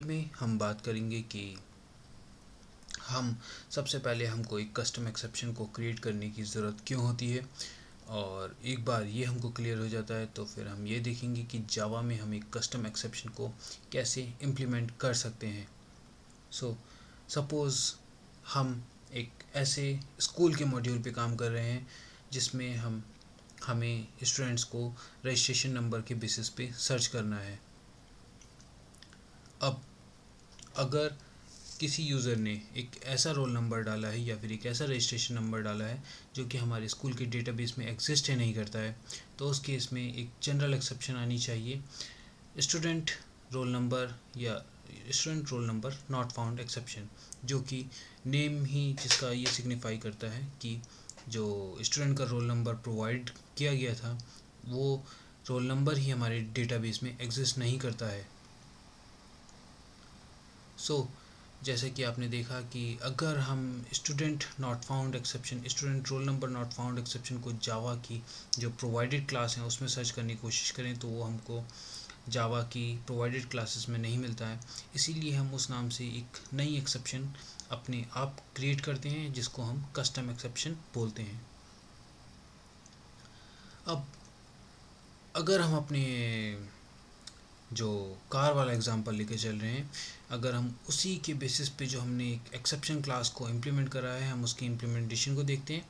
में हम बात करेंगे कि हम सबसे पहले हमको एक कस्टम एक्सेप्शन को क्रिएट करने की ज़रूरत क्यों होती है, और एक बार ये हमको क्लियर हो जाता है तो फिर हम ये देखेंगे कि जावा में हम एक कस्टम एक्सेप्शन को कैसे इम्प्लीमेंट कर सकते हैं। सपोज़ हम एक ऐसे स्कूल के मॉड्यूल पे काम कर रहे हैं जिसमें हमें स्टूडेंट्स को रजिस्ट्रेशन नंबर के बेसिस पे सर्च करना है। अब अगर किसी यूज़र ने एक ऐसा रोल नंबर डाला है या फिर एक ऐसा रजिस्ट्रेशन नंबर डाला है जो कि हमारे स्कूल के डेटाबेस में एग्जिस्ट है नहीं करता है, तो उस केस में एक जनरल एक्सेप्शन आनी चाहिए, स्टूडेंट रोल नंबर या student roll number not found exception, जो कि नेम ही जिसका ये सिग्निफाई करता है कि जो स्टूडेंट का रोल नंबर प्रोवाइड किया गया था वो रोल नंबर ही हमारे डेटाबेस में एग्जिस्ट नहीं करता है। जैसे कि आपने देखा कि अगर हम student not found exception, student roll number not found exception को जावा की जो प्रोवाइडेड क्लास है उसमें सर्च करने की कोशिश करें तो वो हमको जावा की प्रोवाइडेड क्लासेस में नहीं मिलता है। इसीलिए हम उस नाम से एक नई एक्सेप्शन अपने आप क्रिएट करते हैं जिसको हम कस्टम एक्सेप्शन बोलते हैं। अब अगर हम अपने जो कार वाला एग्जांपल लेके चल रहे हैं, अगर हम उसी के बेसिस पे जो हमने एक एक्सेप्शन क्लास को इम्प्लीमेंट करा है हम उसकी इम्प्लीमेंटेशन को देखते हैं,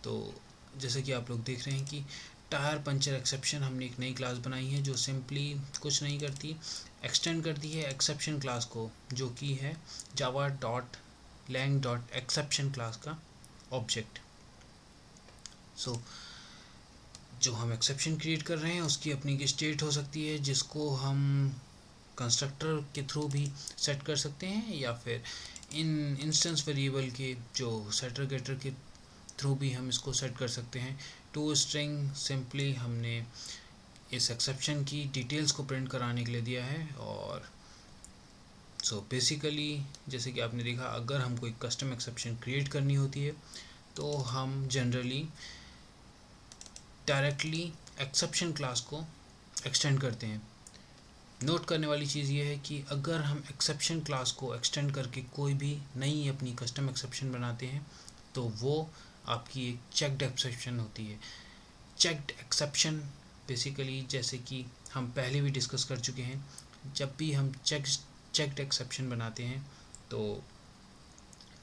तो जैसे कि आप लोग देख रहे हैं कि टायर पंचर एक्सेप्शन हमने एक नई क्लास बनाई है जो सिंपली कुछ नहीं करती, एक्सटेंड करती है एक्सेप्शन क्लास को, जो कि है Java dot lang dot exception class का ऑब्जेक्ट। जो हम एक्सेप्शन क्रिएट कर रहे हैं उसकी अपनी एक स्टेट हो सकती है जिसको हम कंस्ट्रक्टर के थ्रू भी सेट कर सकते हैं या फिर इन इंस्टेंस वेरिएबल के जो सेटर गेटर के थ्रू भी हम इसको सेट कर सकते हैं। टू स्ट्रिंग सिंपली हमने इस एक्सेप्शन की डिटेल्स को प्रिंट कराने के लिए दिया है। और बेसिकली जैसे कि आपने देखा, अगर हमको एक कस्टम एक्सेप्शन क्रिएट करनी होती है तो हम जनरली डायरेक्टली एक्सेप्शन क्लास को एक्सटेंड करते हैं। नोट करने वाली चीज़ ये है कि अगर हम एक्सेप्शन क्लास को एक्सटेंड करके कोई भी नई अपनी कस्टम एक्सेप्शन बनाते हैं तो वो आपकी एक चेक्ड एक्सेप्शन होती है। चेक्ड एक्सेप्शन बेसिकली जैसे कि हम पहले भी डिस्कस कर चुके हैं, जब भी हम चेक्ड एक्सेप्शन बनाते हैं तो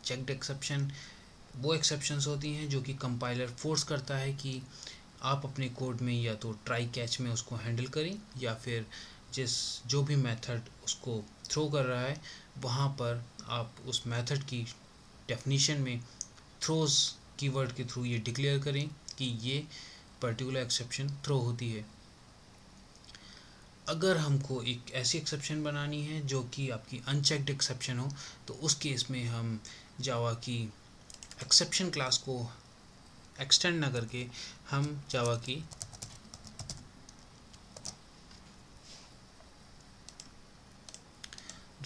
चेक्ड एक्सेप्शन वो एक्सेप्शंस होती हैं जो कि कंपाइलर फोर्स करता है कि आप अपने कोड में या तो ट्राई कैच में उसको हैंडल करें या फिर जो भी मेथड उसको थ्रो कर रहा है वहाँ पर आप उस मेथड की डेफिनेशन में थ्रोज कीवर्ड के थ्रू ये डिक्लेयर करें कि ये पर्टिकुलर एक्सेप्शन थ्रो होती है। अगर हमको एक ऐसी एक्सेप्शन बनानी है जो कि आपकी अनचेक्ड एक्सेप्शन हो तो उस केस में हम जावा की एक्सेप्शन क्लास को एक्सटेंड ना करके हम जावा की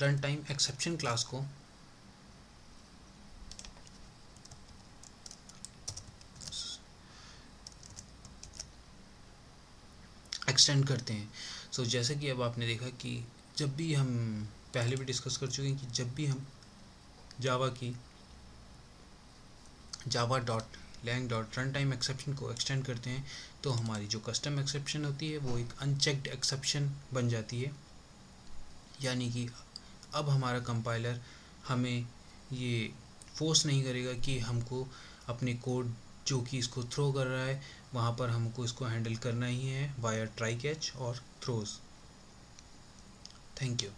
रन टाइम एक्सेप्शन क्लास को एक्सटेंड करते हैं। जैसे कि अब आपने देखा कि जब भी हम पहले भी डिस्कस कर चुके हैं कि जब भी हम Java dot lang dot run time exception को एक्सटेंड करते हैं तो हमारी जो कस्टम एक्सेप्शन होती है वो एक अनचेक्ड एक्सेप्शन बन जाती है। यानी कि अब हमारा कंपाइलर हमें ये फोर्स नहीं करेगा कि हमको अपने कोड जो कि इसको थ्रो कर रहा है वहाँ पर हमको इसको हैंडल करना ही है वाया ट्राई कैच और थ्रोज। Thank you.